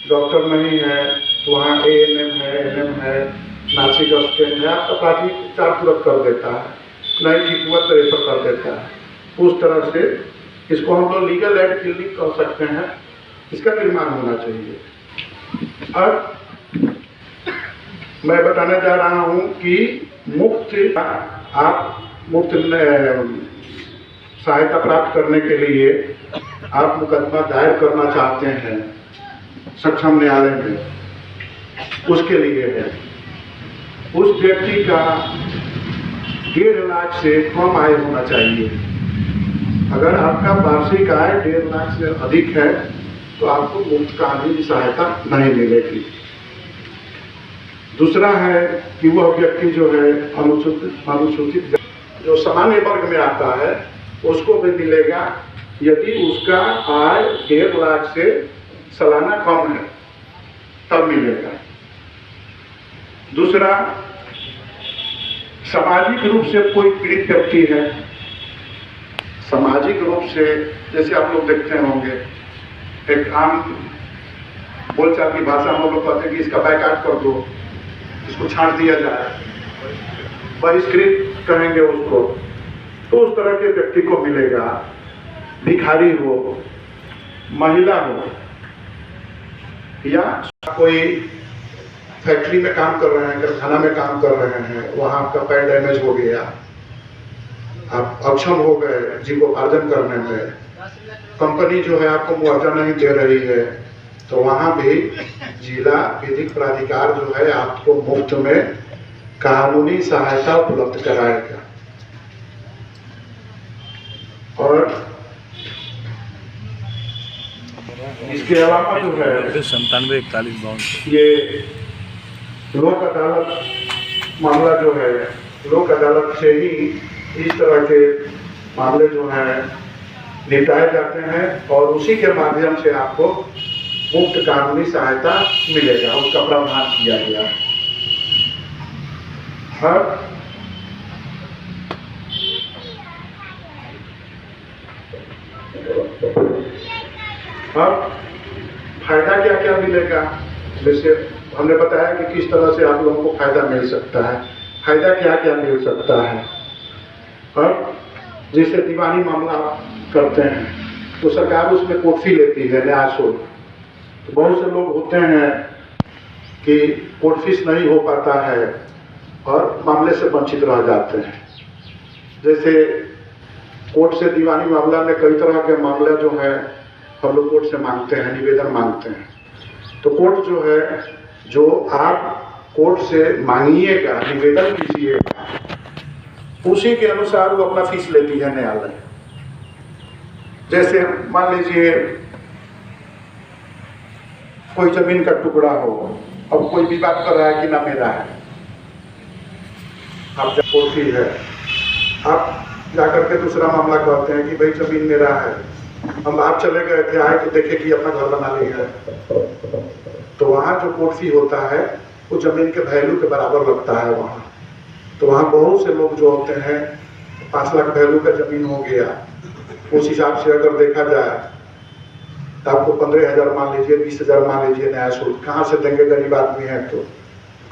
Doctor नहीं है तो वहाँ ANM है, NM है, नासिक स्कैन है, आपका प्राथमिक उपचार तुरंत कर देता है, नहीं ठीक हुआ तो रेफर कर देता है। उस तरह से इसको हम लोग लीगल एड क्लिनिक कह सकते हैं, इसका निर्माण होना चाहिए। अब मैं बताने जा रहा हूँ कि मुफ्त आप मुफ्त सहायता प्राप्त करने के लिए आप मुकदमा दायर करना चाहते हैं सक्षम न्यायालय में, उसके लिए है उस व्यक्ति का 1.5 लाख से कम आय होना चाहिए। अगर आपका वार्षिक आय 1.5 लाख से अधिक है तो आपको मुफ्त कानूनी सहायता नहीं मिलेगी। दूसरा है कि वह व्यक्ति जो है अनुसूचित जो सामान्य वर्ग में आता है उसको भी मिलेगा यदि उसका आय 1.5 लाख से सालाना कम है, तब मिलेगा। दूसरा, सामाजिक रूप से कोई पीड़ित व्यक्ति है, सामाजिक रूप से जैसे आप लोग देखते होंगे एक आम बोलचाल की भाषा में लोग कहते हैं कि इसका बायकाट कर दो, इसको छांट दिया जाए, बहिष्कृत कहेंगे उसको, तो उस तरह के व्यक्ति को मिलेगा। भिखारी हो, महिला हो, या कोई फैक्ट्री में काम कर रहे हैं, कारखाना में काम कर रहे हैं, वहाँ आपका पैर डैमेज हो गया, आप अक्षम हो गए जीविकोपार्जन करने में, कंपनी जो है आपको मुआवजा नहीं दे रही है, तो वहाँ भी जिला विधिक प्राधिकार जो है आपको मुफ्त में कानूनी सहायता उपलब्ध कराएगा। और इसके अलावा जो है 9741 ये लोक अदालत मामला जो है, लोक अदालत से ही इस तरह के मामले जो हैं निपटाए जाते हैं और उसी के माध्यम से आपको मुफ्त कानूनी सहायता मिलेगा, उसका प्रावधान किया गया है। अब फायदा क्या क्या मिलेगा, जैसे हमने बताया कि किस तरह से आप लोगों को फायदा मिल सकता है, फायदा क्या क्या मिल सकता है। अब जैसे दीवानी मामला करते हैं तो सरकार उसमें कोर्ट फी लेती है, न्याय शुल्क। तो बहुत से लोग होते हैं कि कोर्ट फीस नहीं हो पाता है और मामले से वंचित रह जाते हैं। जैसे कोर्ट से दीवानी मामला में कई तरह के मामले जो है हम लोग कोर्ट से मांगते हैं, निवेदन मांगते हैं। तो कोर्ट जो है, जो आप कोर्ट से मांगिएगा, निवेदन कीजिएगा, उसी के अनुसार वो अपना फीस लेती है न्यायालय। जैसे मान लीजिए कोई जमीन का टुकड़ा हो, अब कोई विवाद कर रहा है कि ना मेरा है, आप जब कोर्ट है, आप जाकर के दूसरा मामला कहते हैं कि भाई जमीन मेरा है, हम आप चले गए थे, आए तो देखे कि अपना घर बना लिया है, तो वहाँ जो कोर्ट फी होता है वो जमीन के वैल्यू के बराबर लगता है वहाँ। तो वहाँ बहुत से लोग जो होते हैं 5 लाख वैल्यू का जमीन हो गया, उस हिसाब से अगर देखा जाए तो आपको 15,000 मान लीजिए, 20,000 मान लीजिए न्याय शुल्क कहाँ से देंगे, गरीब आदमी है तो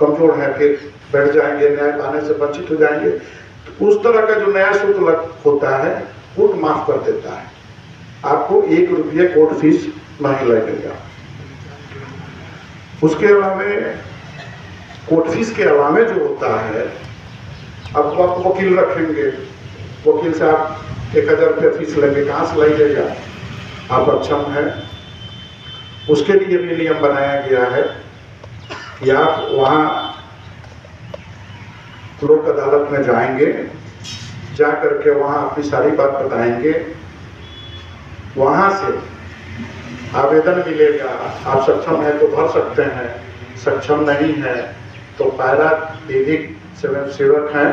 कमजोर है, फिर बैठ जाएंगे, न्याय पाने से वंचित हो जाएंगे। तो उस तरह का जो न्याय शुल्क होता है कोर्ट माफ कर देता है, आपको 1 रुपये कोर्ट फीस नहीं लगेगा। उसके अलावा कोर्ट फीस के अलावा जो होता है, अब आप वकील रखेंगे, वकील से आप 1,000 रुपये फीस लेंगे, कहाँ से लगेगा, आप अक्षम हैं, उसके लिए भी नियम बनाया गया है कि आप वहाँ लोक अदालत में जाएंगे, जा करके वहाँ अपनी सारी बात बताएंगे, वहाँ से आवेदन मिलेगा, आप सक्षम है तो भर सकते हैं, सक्षम नहीं है तो पैरा विधिक सेवक हैं,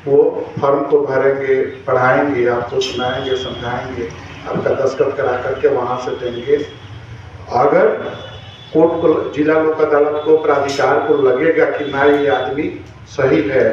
वो फॉर्म को भरेंगे, पढ़ाएंगे, आपको सुनाएंगे, समझाएंगे, आपका दस्तखत करा करके वहाँ से देंगे। अगर कोर्ट को, जिला लोक अदालत को, प्राधिकार को लगेगा कि ना ये आदमी सही है